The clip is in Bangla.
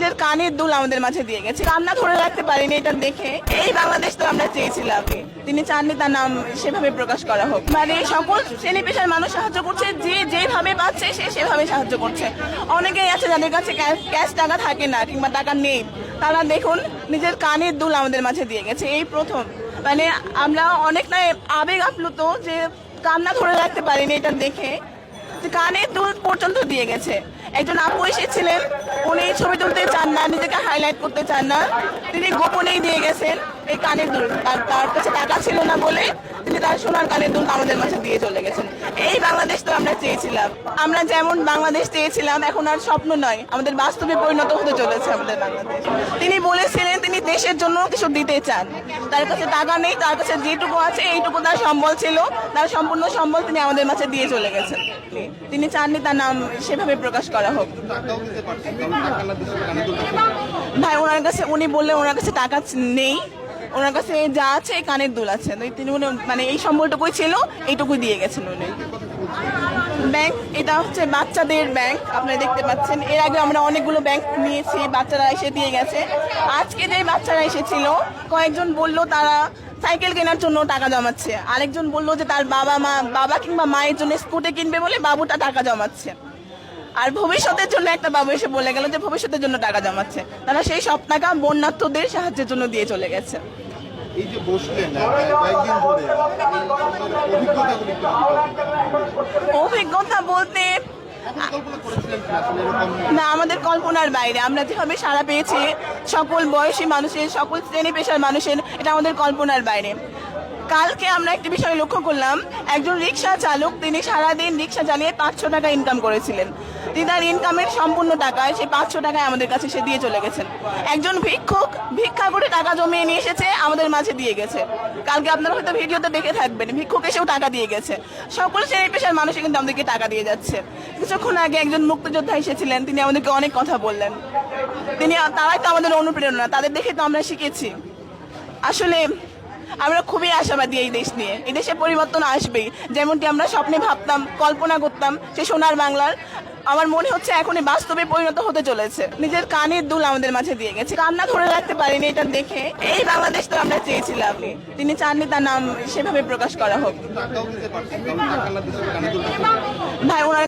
নিজের কানের দুল আমাদের মাঝে দিয়ে গেছে। কান্না ধরে রাখতে পারিনি এটা দেখে। এই বাংলাদেশ তো আমরা চেয়েছিলাম। তিনি চাননি তার নাম সেভাবে প্রকাশ করা হোক। মানে সকল শ্রেণী পেশার মানুষ সাহায্য করছে, যে যেভাবে পাচ্ছে সে সেভাবে সাহায্য করছে। অনেকেই আছে যাদের কাছে ক্যাশ টাকা থাকে না কিংবা টাকা নেই, তারা দেখুন নিজের কানের দুল আমাদের মাঝে দিয়ে গেছে। এই প্রথম মানে আমরা অনেকটাই আবেগ আপ্লুত যে কান্না ধরে রাখতে পারিনি এটা দেখে। কানের দুল পর্যন্ত দিয়ে গেছে। একজন আপু এসেছিলেন, উনি ছবি তুলতে চান না, নিজেকে হাইলাইট করতে চান না, তিনি গোপনেই দিয়ে গেছেন এই কানের দুল। তার কাছে টাকা ছিল না বলে তিনি তার সোনার কানের দুল আমাদের মাঝে দিয়ে চলে গেছেন। এই বাংলাদেশ তো আমরা চেয়েছিলাম। আমরা যেমন বাংলাদেশ চেয়েছিলাম, এখন আর স্বপ্ন নয়, আমাদের বাস্তবে পরিণত হতে চলেছে আমাদের বাংলাদেশ। তিনি বলেছিলেন তিনি দেশের জন্য কিছু দিতে চান। তার কাছে টাকা নেই, তার কাছে যেটুকু আছে এইটুকু তার সম্বল ছিল, তার সম্পূর্ণ সম্বল তিনি আমাদের মাঝে দিয়ে চলে গেছেন। তিনি চাননি তার নাম সেভাবে প্রকাশ করা হোক। ভাই ওনার কাছে, উনি বললেন ওনার কাছে টাকা নেই, ওনার কাছে যা আছে এই কানের দুল আছে। তিনি মানে এই সম্বলটুকুই ছিল, এইটুকুই দিয়ে গেছেন উনি। ব্যাংক, এটা হচ্ছে বাচ্চাদের ব্যাংক, আপনারা দেখতে পাচ্ছেন। এর আগে আমরা অনেকগুলো ব্যাংক নিয়েছি, বাচ্চারা এসে দিয়ে গেছে। আজকে যে বাচ্চারা এসেছিল, কয়েকজন বলল তারা সাইকেল কেনার জন্য টাকা জমাচ্ছে, আরেকজন বললো যে তার বাবা কিংবা মায়ের জন্য স্কুটি কিনবে বলে বাবুটা টাকা জমাচ্ছে, আর ভবিষ্যতের জন্য একটা বাবু এসে বলে গেল যে ভবিষ্যতের জন্য টাকা জমাচ্ছে। তারা সেই সব টাকা বন্যার্থদের সাহায্যের জন্য দিয়ে চলে গেছে। এই যে বসলেন কয়েকদিন ধরে, অভিজ্ঞতা বলতে না, আমাদের কল্পনার বাইরে। আমরা যেভাবে সাড়া পেয়েছি সকল বয়সী মানুষের, সকল শ্রেণী পেশার মানুষের, এটা আমাদের কল্পনার বাইরে। কালকে আমরা একটি বিষয় লক্ষ্য করলাম, একজন রিক্সা চালক, তিনি সারাদিন রিক্সা চালিয়ে 500 টাকা ইনকাম করেছিলেন। তিনি তার ইনকামের সম্পূর্ণ টাকায় সেই 500 টাকায় আমাদের কাছে সে দিয়ে চলে গেছেন। একজন ভিক্ষুক ভিক্ষা করে টাকা জমিয়ে নিয়ে এসেছে, আমাদের মাঝে দিয়ে গেছে। কালকে আপনারা হয়তো ভিডিওতে দেখে থাকবেন, ভিক্ষুক এসেও টাকা দিয়ে গেছে। সকল শ্রেণী পেশার মানুষ কিন্তু আমাদেরকে টাকা দিয়ে যাচ্ছে। কিছুক্ষণ আগে একজন মুক্তিযোদ্ধা এসেছিলেন, তিনি আমাদেরকে অনেক কথা বললেন। তারাই তো আমাদের অনুপ্রেরণা, তাদের দেখে তো আমরা শিখেছি। আসলে আমরা খুবই আশাবাদী এই দেশ নিয়ে। এই দেশে পরিবর্তন আসবেই, যেমনটি আমরা স্বপ্নে ভাবতাম, কল্পনা করতাম সে সোনার বাংলার। আমার মনে হচ্ছে এখনই বাস্তবে পরিণত হতে চলেছে। নিজের কানের দুল আমাদের মাঝে দিয়ে গেছে। কান্না ধরে রাখতে পারিনি এটা দেখে। এই বাংলাদেশ তো আমরা চেয়েছিলাম। তিনি চাননি তার নাম সেভাবে প্রকাশ করা হোক। ভাই ওনার